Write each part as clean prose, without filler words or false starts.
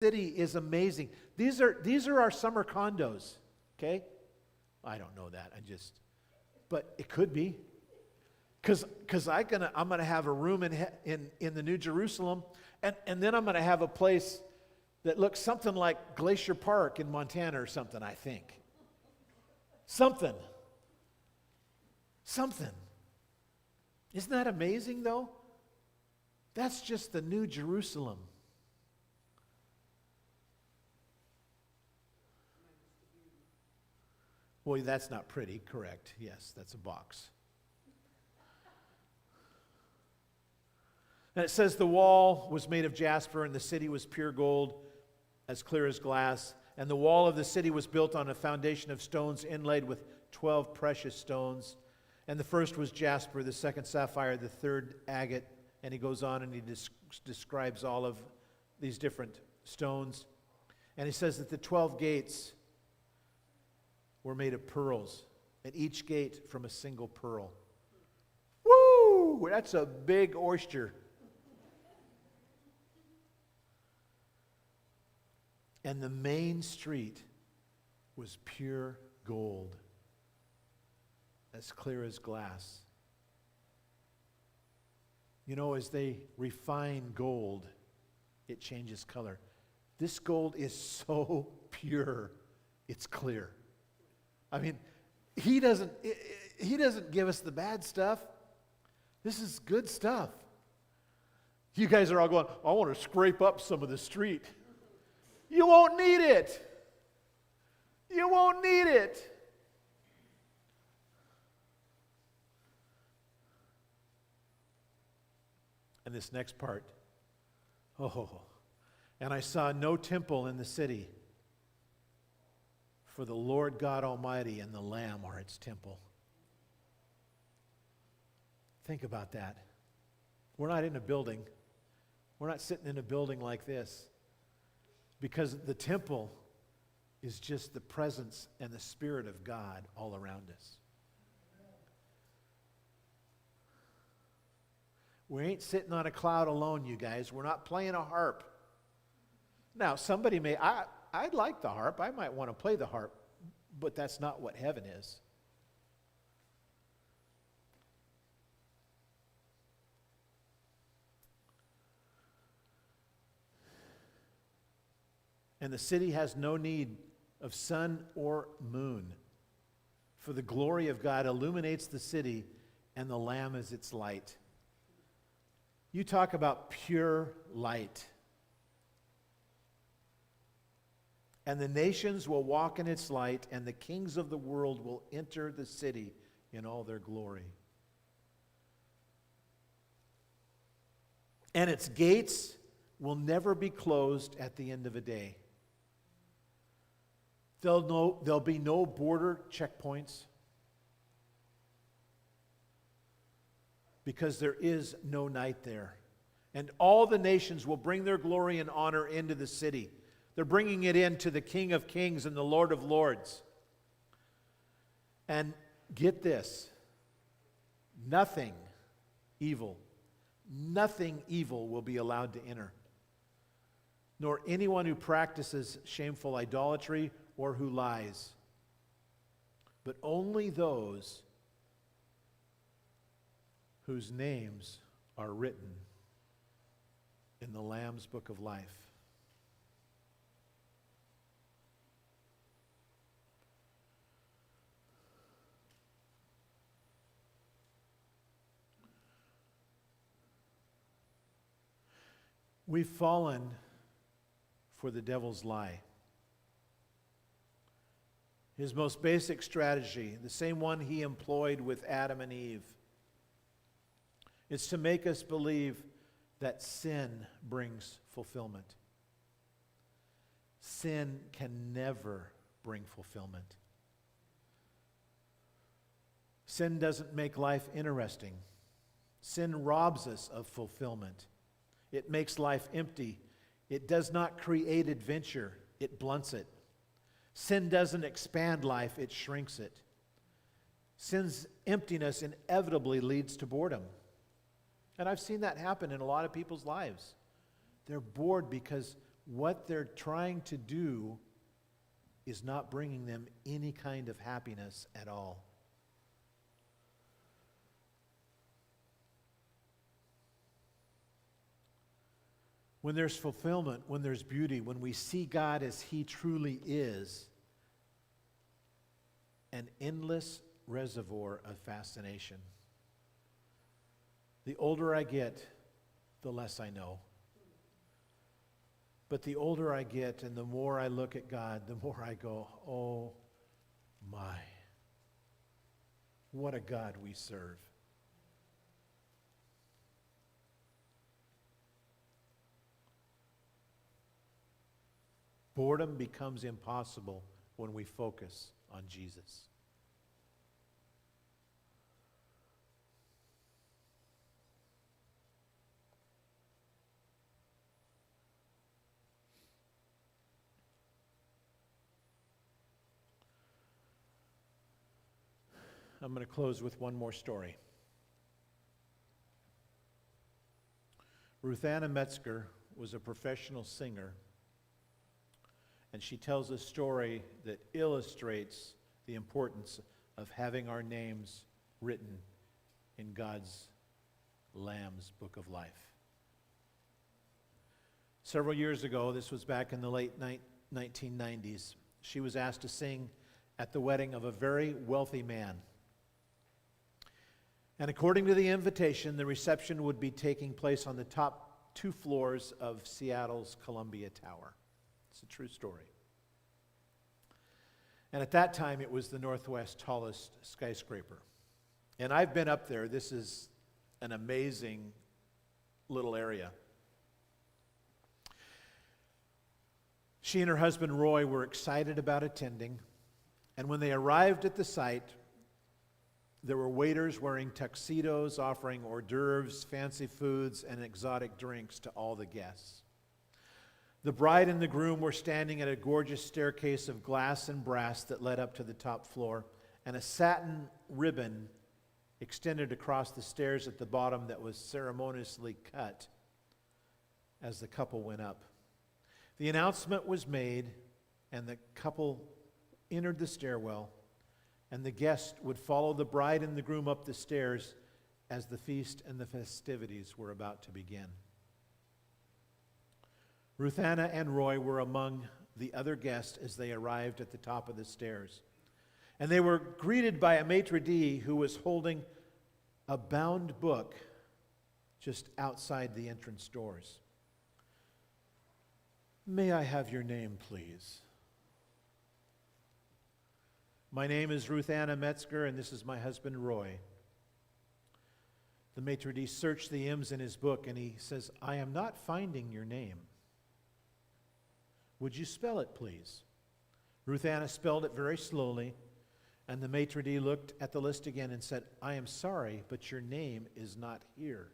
city is amazing. These are our summer condos, okay? I don't know that. But it could be. Because I'm gonna have a room in the New Jerusalem, and then I'm gonna have a place that looks something like Glacier Park in Montana or something, I think. Something. Isn't that amazing, though? That's just the New Jerusalem. Well, that's not pretty, correct. Yes, that's a box. And it says the wall was made of jasper, and the city was pure gold, as clear as glass. And the wall of the city was built on a foundation of stones inlaid with 12 precious stones. And the first was jasper, the second sapphire, the third agate. And he goes on and he describes all of these different stones. And he says that the 12 gates were made of pearls, and each gate from a single pearl. Woo! That's a big oyster. And the main street was pure gold, as clear as glass. You know, as they refine gold, it changes color. This gold is so pure, it's clear. I mean, he doesn't give us the bad stuff. This is good stuff. You guys are all going, I want to scrape up some of the street. You won't need it. You won't need it. And this next part, and I saw no temple in the city, for the Lord God Almighty and the Lamb are its temple. Think about that. We're not in a building. We're not sitting in a building like this. Because the temple is just the presence and the Spirit of God all around us. We ain't sitting on a cloud alone, you guys. We're not playing a harp. Now, somebody may, I'd like the harp. I might want to play the harp. But that's not what heaven is. And the city has no need of sun or moon, for the glory of God illuminates the city, and the Lamb is its light. You talk about pure light. And the nations will walk in its light, and the kings of the world will enter the city in all their glory. And its gates will never be closed at the end of a day. There'll be no border checkpoints, because there is no night there. And all the nations will bring their glory and honor into the city. They're bringing it in to the King of Kings and the Lord of Lords. And get this, nothing evil will be allowed to enter, nor anyone who practices shameful idolatry or who lies, but only those whose names are written in the Lamb's Book of Life. We've fallen for the devil's lie. His most basic strategy, the same one he employed with Adam and Eve, is to make us believe that sin brings fulfillment. Sin can never bring fulfillment. Sin doesn't make life interesting. Sin robs us of fulfillment. It makes life empty. It does not create adventure. It blunts it. Sin doesn't expand life. It shrinks it. Sin's emptiness inevitably leads to boredom. And I've seen that happen in a lot of people's lives. They're bored because what they're trying to do is not bringing them any kind of happiness at all. When there's fulfillment, when there's beauty, when we see God as He truly is, an endless reservoir of fascination. The older I get, the less I know. But the older I get and the more I look at God, the more I go, oh my, what a God we serve. Boredom becomes impossible when we focus on Jesus. I'm going to close with one more story. Ruthanna Metzger was a professional singer, and she tells a story that illustrates the importance of having our names written in God's Lamb's Book of Life. Several years ago, this was back in the late 1990s, she was asked to sing at the wedding of a very wealthy man. And according to the invitation, the reception would be taking place on the top 2 floors of Seattle's Columbia Tower. It's a true story. And at that time, it was the Northwest's tallest skyscraper. And I've been up there. This is an amazing little area. She and her husband, Roy, were excited about attending. And when they arrived at the site, there were waiters wearing tuxedos, offering hors d'oeuvres, fancy foods, and exotic drinks to all the guests. The bride and the groom were standing at a gorgeous staircase of glass and brass that led up to the top floor, and a satin ribbon extended across the stairs at the bottom that was ceremoniously cut as the couple went up. The announcement was made, and the couple entered the stairwell, and the guests would follow the bride and the groom up the stairs as the feast and the festivities were about to begin. Ruthanna and Roy were among the other guests as they arrived at the top of the stairs. And they were greeted by a maitre d' who was holding a bound book just outside the entrance doors. "May I have your name, please?" "My name is Ruthanna Metzger, and this is my husband, Roy." The maitre d' searched the M's in his book, and he says, "I am not finding your name. Would you spell it, please?" Ruthanna spelled it very slowly, and the maitre d' looked at the list again and said, "I am sorry, but your name is not here."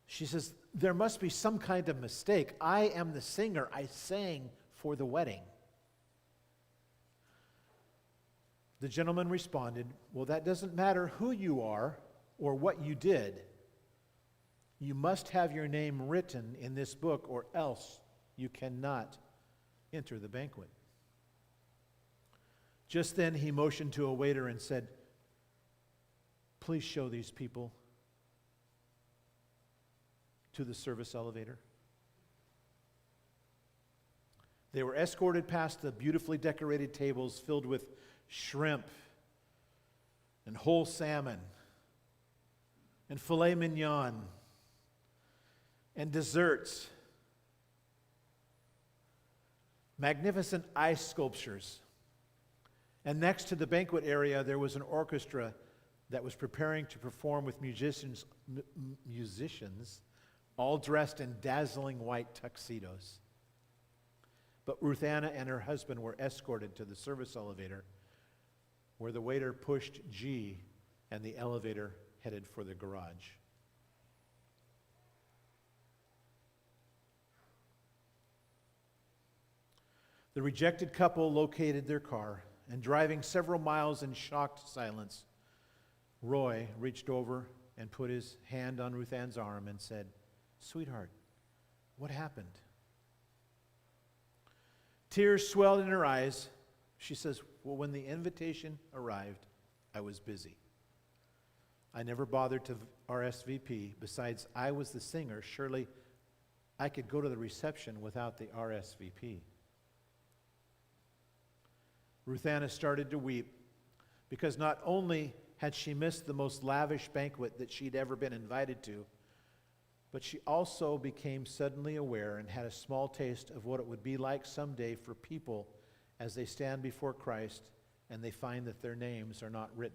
She says, "There must be some kind of mistake. I am the singer. I sang for the wedding." The gentleman responded, "Well, that doesn't matter who you are or what you did. You must have your name written in this book, or else you cannot enter the banquet." Just then he motioned to a waiter and said, "Please show these people to the service elevator." They were escorted past the beautifully decorated tables filled with shrimp and whole salmon and filet mignon and desserts, magnificent ice sculptures. And next to the banquet area, there was an orchestra that was preparing to perform with musicians all dressed in dazzling white tuxedos. But Ruthanna and her husband were escorted to the service elevator, where the waiter pushed G and the elevator headed for the garage. The rejected couple located their car, and driving several miles in shocked silence, Roy reached over and put his hand on Ruthanna's arm and said, "Sweetheart, what happened?" Tears swelled in her eyes. She says, well, when the invitation arrived, I was busy. I never bothered to RSVP. Besides, I was the singer. Surely I could go to the reception without the RSVP. Ruth Anna started to weep because not only had she missed the most lavish banquet that she'd ever been invited to, but she also became suddenly aware and had a small taste of what it would be like someday for people as they stand before Christ and they find that their names are not written